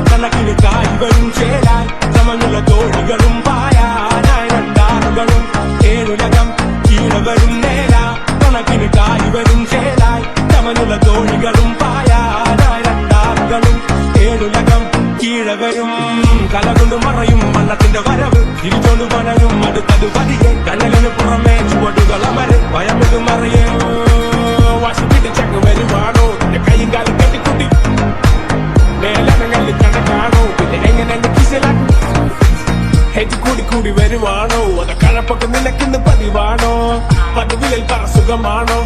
കണക്കിന് കായ്വരും ചേരാൻ സമനുള്ള തോഴികളും പായാനായി രണ്ടാറുകളും ഏഴുലകം കീഴവരും നേര കണക്കിന് കായ്വരും ചേരാൻ സമനുള്ള തോഴികളും പായാനായി രണ്ടാറുകളും ഏഴുലകം കീഴവരും കലകൊണ്ട് മറയും വള്ളത്തിന്റെ വരവ് തിരിച്ചോണ്ട് പണരും അടുത്തത് പതിയെ കനലിന് പുറമെ ചുവടുകൾ അമര് ഭയമിത് മറിയേ വാശി പിടിച്ചങ്ങ് വരുവാണോ കൈയും കാലും കെട്ടിക്കുട്ടി മേലനങ്ങളിൽ കണക്കാണോ പിന്നെ എങ്ങനെ കിശലാക്കും ഹെഡ് കൂടി വരുവാണോ അത് കഴപ്പൊക്കെ നിനക്കിന്ന് പതിവാണോ പതിവിൽ പറ സുഖമാണോ